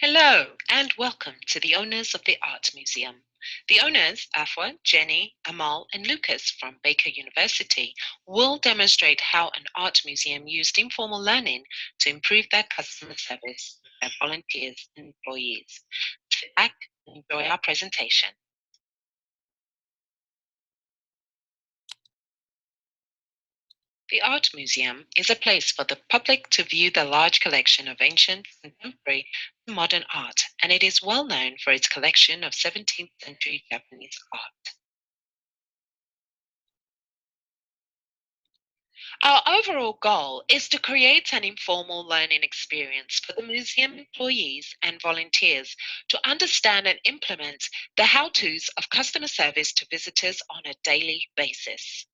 Hello and welcome to the owners of the Art Museum. The owners, Afua, Jenny, Amal, and Lucas from Baker University, will demonstrate how an art museum used informal learning to improve their customer service with their volunteers and employees. Sit back and enjoy our presentation. The Art Museum is a place for the public to view the large collection of ancient, contemporary, and modern art, and it is well known for its collection of 17th century Japanese art. Our overall goal is to create an informal learning experience for the museum employees and volunteers to understand and implement the how to's of customer service to visitors on a daily basis.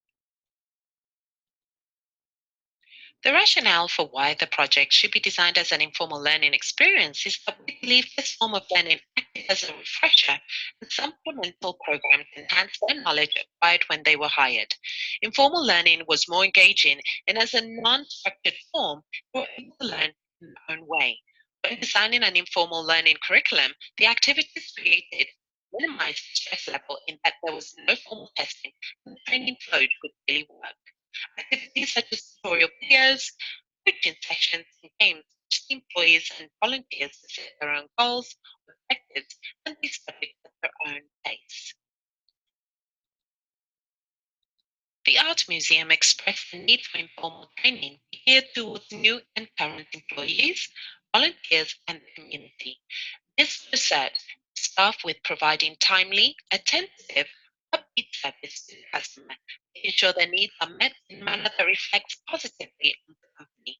The rationale for why the project should be designed as an informal learning experience is that we believe this form of learning acted as a refresher and supplemental program to enhance their knowledge acquired when they were hired. Informal learning was more engaging, and as a non structured form, they were able to learn in their own way. When designing an informal learning curriculum, the activities created minimized the stress level in that there was no formal testing and the training flowed with daily work. Activities such as tutorial videos, coaching sessions, and games teach the employees and volunteers to set their own goals, objectives, and be subject at their own pace. The Art Museum expressed the need for informal training geared towards new and current employees, volunteers, and the community. This research is staffed with providing timely, attentive, upbeat service to the customer, making sure their needs are met in a manner that reflects positively on the company.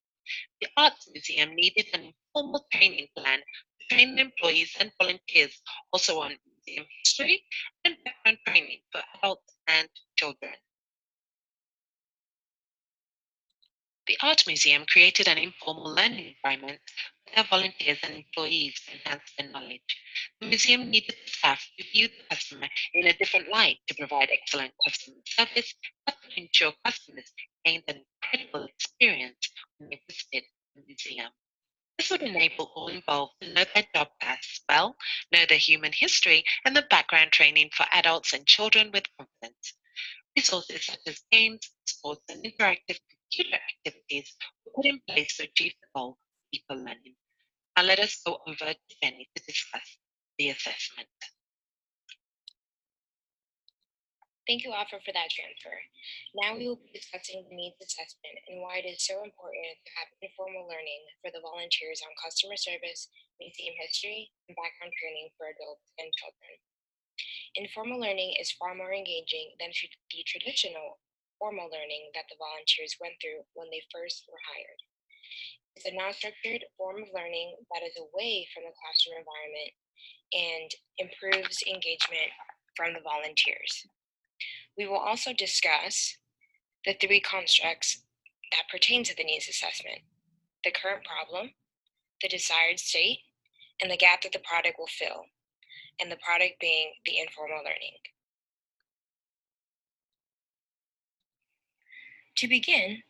The Arts Museum needed an informal training plan to train the employees and volunteers also on museum history and background training for adults and children. The Art Museum created an informal learning environment for their volunteers and employees to enhance their knowledge. The museum needed the staff to view the customer in a different light to provide excellent customer service but to ensure customers gained an incredible experience when they visited the museum. This would enable all involved to know their job tasks well, know their human history, and the background training for adults and children with confidence. Resources such as games, sports, and interactive computer activities were put in place to achieve the goal of deeper learning. Now let us go over to Jenny to discuss the assessment. Thank you, Alfred, for that transfer. Now we will be discussing the needs assessment and why it is so important to have informal learning for the volunteers on customer service, museum history, and background training for adults and children. Informal learning is far more engaging than the traditional formal learning that the volunteers went through when they first were hired. It's a non-structured form of learning that is away from the classroom environment and improves engagement from the volunteers. We will also discuss the three constructs that pertain to the needs assessment: the current problem, the desired state, and the gap that the product will fill, and the product being the informal learning. To begin,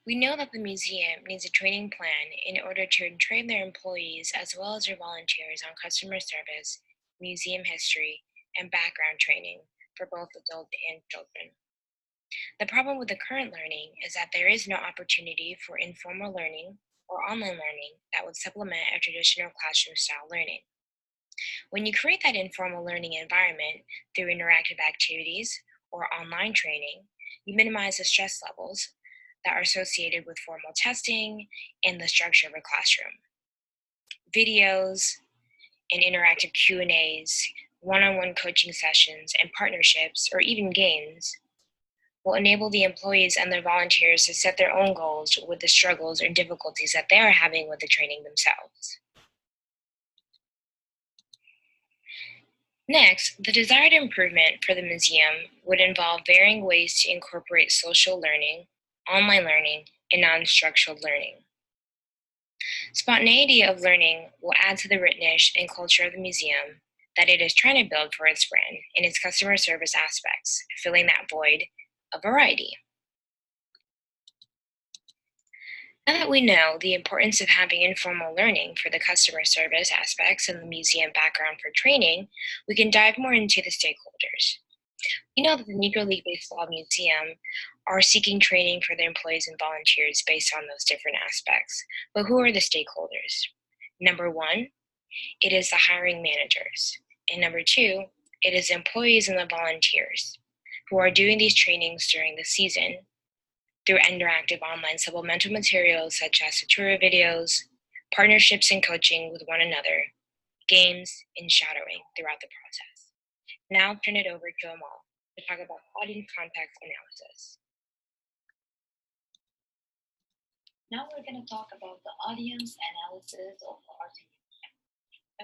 we know that the museum needs a training plan in order to train their employees as well as their volunteers on customer service, museum history, and background training for both adults and children. The problem with the current learning is that there is no opportunity for informal learning or online learning that would supplement a traditional classroom style learning. When you create that informal learning environment through interactive activities or online training, you minimize the stress levels that are associated with formal testing and the structure of a classroom. Videos and interactive Q&As, one-on-one coaching sessions, and partnerships, or even games, will enable the employees and their volunteers to set their own goals with the struggles or difficulties that they are having with the training themselves. Next, the desired improvement for the museum would involve varying ways to incorporate social learning, online learning, and non-structured learning. Spontaneity of learning will add to the richness and culture of the museum that it is trying to build for its brand and its customer service aspects, filling that void of variety. Now that we know the importance of having informal learning for the customer service aspects and the museum background for training, we can dive more into the stakeholders. We know that the Negro League Baseball Museum are seeking training for their employees and volunteers based on those different aspects. But who are the stakeholders? Number one, it is the hiring managers. And number two, it is the employees and the volunteers who are doing these trainings during the season through interactive online supplemental materials such as tutorial videos, partnerships and coaching with one another, games, and shadowing throughout the process. Now I'll turn it over to Amal to talk about audience context analysis. Now we're going to talk about the audience analysis of the art museum.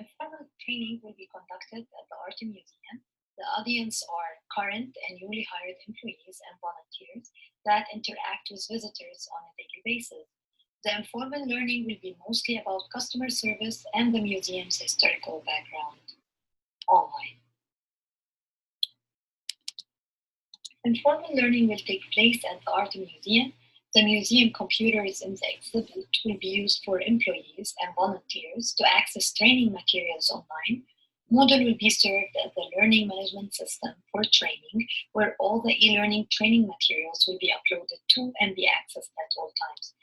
Informal training will be conducted at the art museum. The audience are current and newly hired employees and volunteers that interact with visitors on a daily basis. The informal learning will be mostly about customer service and the museum's historical background online. Informal learning will take place at the art museum. The museum computers in the exhibit will be used for employees and volunteers to access training materials online. Moodle will be served as the learning management system for training, where all the e-learning training materials will be uploaded to and be accessed at all times.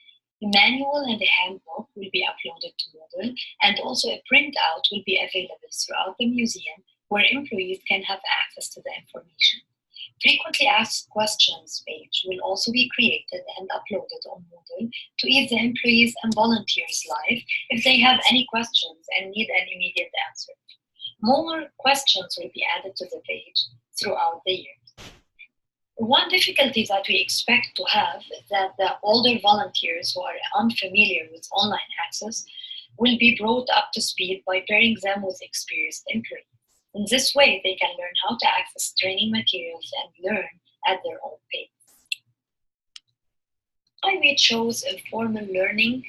The manual and the handbook will be uploaded to Moodle, and also a printout will be available throughout the museum where employees can have access to the information. Frequently asked questions page will also be created and uploaded on Moodle to ease the employees and volunteers' life if they have any questions and need an immediate answer. More questions will be added to the page throughout the year. One difficulty that we expect to have is that the older volunteers who are unfamiliar with online access will be brought up to speed by pairing them with experienced employees. In this way, they can learn how to access training materials and learn at their own pace. Why we chose informal learning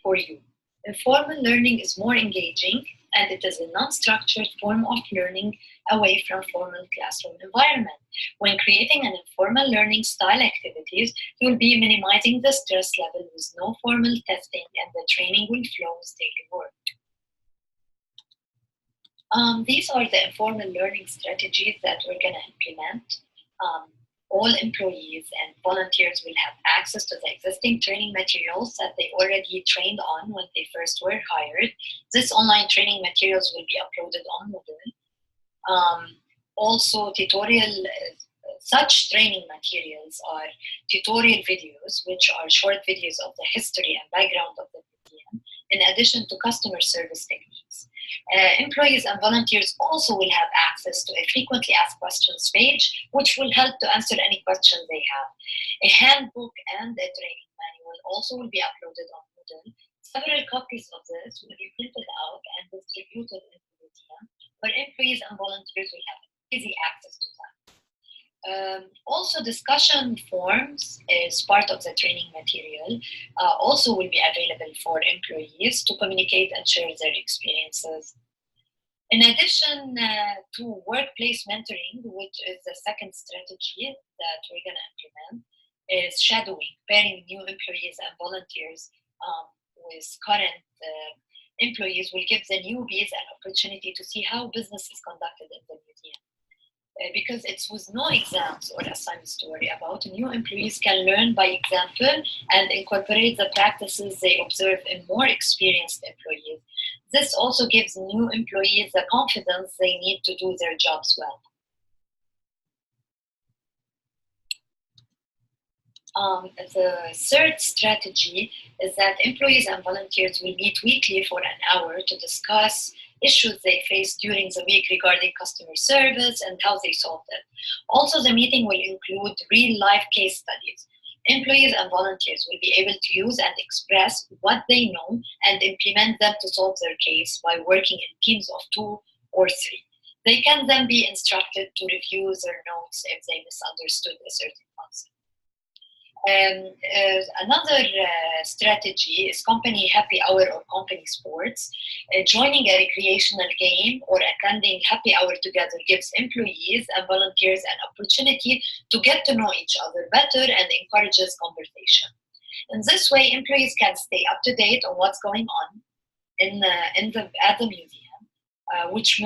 for you. Informal learning is more engaging and it is a non-structured form of learning away from formal classroom environment. When creating an informal learning style activities, you'll be minimizing the stress level with no formal testing and the training will flow with daily work. These are the informal learning strategies that we're going to implement. All employees and volunteers will have access to the existing training materials that they already trained on when they first were hired. This online training materials will be uploaded on Moodle. Also, such training materials are tutorial videos, which are short videos of the history and background of the museum, in addition to customer service techniques. Employees and volunteers also will have access to a frequently asked questions page, which will help to answer any questions they have. A handbook and a training manual also will be uploaded on Moodle. Several copies of this will be printed out and distributed in the museum, where employees and volunteers will have easy access to them. Also, discussion forums is part of the training material, also will be available for employees to communicate and share their experiences. In addition to workplace mentoring, which is the second strategy that we're going to implement, is shadowing, pairing new employees and volunteers with current employees will give the newbies an opportunity to see how business is conducted in the museum. Because it's with no exams or assignments to worry about, new employees can learn by example and incorporate the practices they observe in more experienced employees. This also gives new employees the confidence they need to do their jobs well. The third strategy is that employees and volunteers will meet weekly for an hour to discuss issues they faced during the week regarding customer service and how they solved it. Also, the meeting will include real-life case studies. Employees and volunteers will be able to use and express what they know and implement them to solve their case by working in teams of 2 or 3. They can then be instructed to review their notes if they misunderstood a certain concept. Another strategy is company happy hour or company sports. Joining a recreational game or attending happy hour together gives employees and volunteers an opportunity to get to know each other better and encourages conversation. In this way, employees can stay up to date on what's going on at the museum, which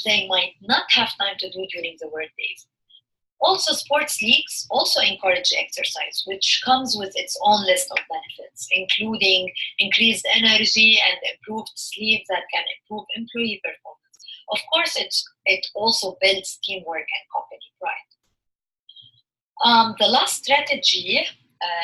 they might not have time to do during the workdays. Also, sports leagues also encourage exercise, which comes with its own list of benefits, including increased energy and improved sleep that can improve employee performance. Of course, it also builds teamwork and company pride. The last strategy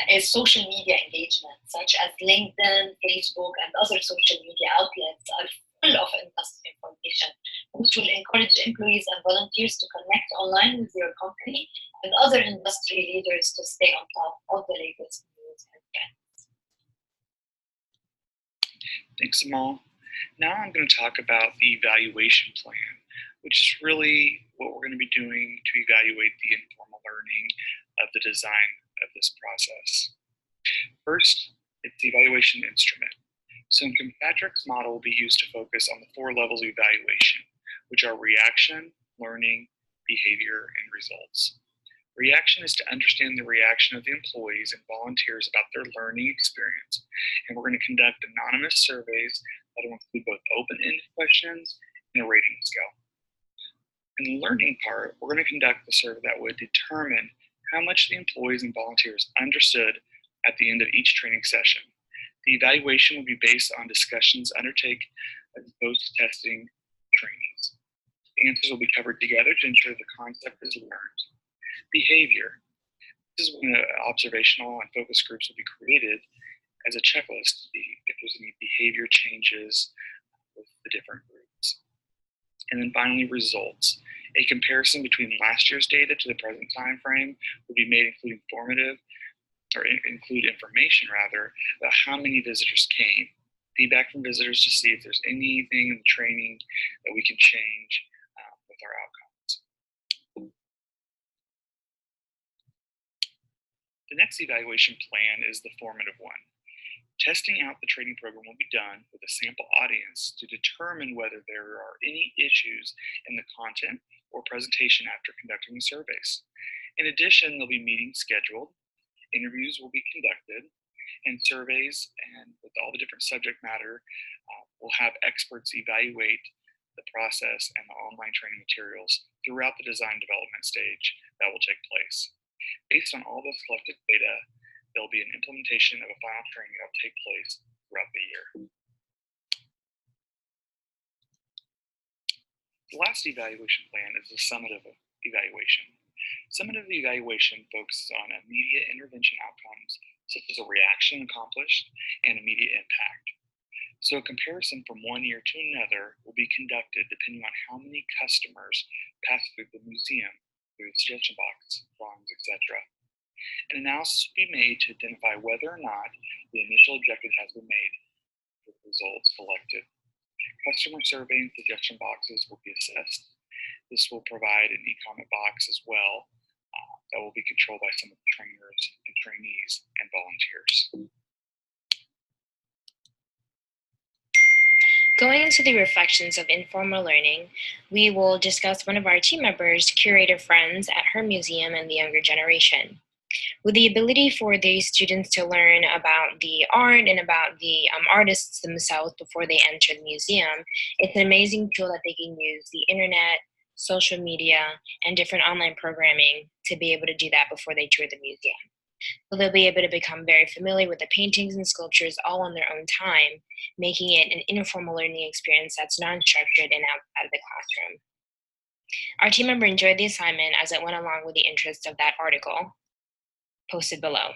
is social media engagement, such as LinkedIn, Facebook, and other social media outlets are full of industry information, which will encourage employees and volunteers to connect online with your company and other industry leaders to stay on top of the latest news and trends. Thanks, Amal. Now I'm going to talk about the evaluation plan, which is really what we're going to be doing to evaluate the informal learning of the design of this process. First, it's the evaluation instrument. So Kirkpatrick's model will be used to focus on the 4 levels of evaluation, which are reaction, learning, behavior, and results. Reaction is to understand the reaction of the employees and volunteers about their learning experience, and we're going to conduct anonymous surveys that will include both open-ended questions and a rating scale. In the learning part, we're going to conduct the survey that would determine how much the employees and volunteers understood at the end of each training session. The evaluation will be based on discussions undertaken as opposed to testing trainings. The answers will be covered together to ensure the concept is learned. Behavior. This is when observational and focus groups will be created as a checklist to see if there's any behavior changes with the different groups. And then finally, results. A comparison between last year's data to the present time frame will be made, include information about how many visitors came. Feedback from visitors to see if there's anything in the training that we can change with our outcomes. The next evaluation plan is the formative one. Testing out the training program will be done with a sample audience to determine whether there are any issues in the content or presentation after conducting the surveys. In addition, there'll be meetings scheduled, interviews will be conducted, and surveys, and with all the different subject matter, we'll have experts evaluate the process and the online training materials throughout the design development stage that will take place. Based on all this collected data, there'll be an implementation of a final training that will take place throughout the year. The last evaluation plan is the summative evaluation. Summative evaluation focuses on immediate intervention outcomes, such as a reaction accomplished and immediate impact. So a comparison from one year to another will be conducted depending on how many customers pass through the museum, through the suggestion box, drawings, etc. An analysis will be made to identify whether or not the initial objective has been made with results collected. Customer survey and suggestion boxes will be assessed. This will provide an e-comment box as well that will be controlled by some of the trainers and trainees and volunteers. Going into the reflections of informal learning, we will discuss one of our team members' curator friends at her museum and the younger generation. With the ability for these students to learn about the art and about the artists themselves before they enter the museum, it's an amazing tool that they can use the internet, social media, and different online programming to be able to do that before they tour the museum. So they'll be able to become very familiar with the paintings and sculptures all on their own time, making it an informal learning experience that's non-structured and outside of the classroom. Our team member enjoyed the assignment as it went along with the interest of that article posted below.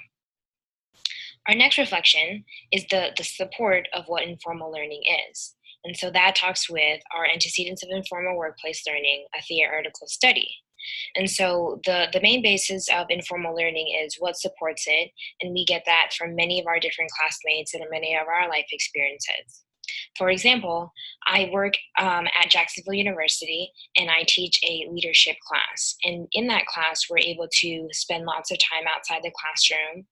Our next reflection is the support of what informal learning is. And so that talks with our antecedents of informal workplace learning, a theoretical study. And so the main basis of informal learning is what supports it, and we get that from many of our different classmates and many of our life experiences. For example, I work at Jacksonville University and I teach a leadership class. And in that class, we're able to spend lots of time outside the classroom,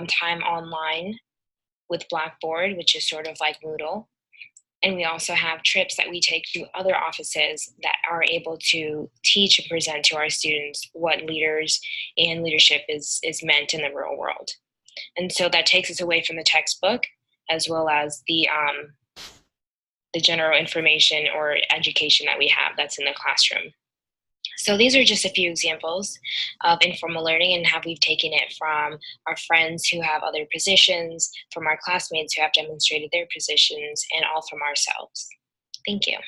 time online with Blackboard, which is sort of like Moodle. And we also have trips that we take to other offices that are able to teach and present to our students what leaders and leadership is meant in the real world. And so that takes us away from the textbook as well as the general information or education that we have that's in the classroom. So these are just a few examples of informal learning and how we've taken it from our friends who have other positions, from our classmates who have demonstrated their positions, and all from ourselves. Thank you.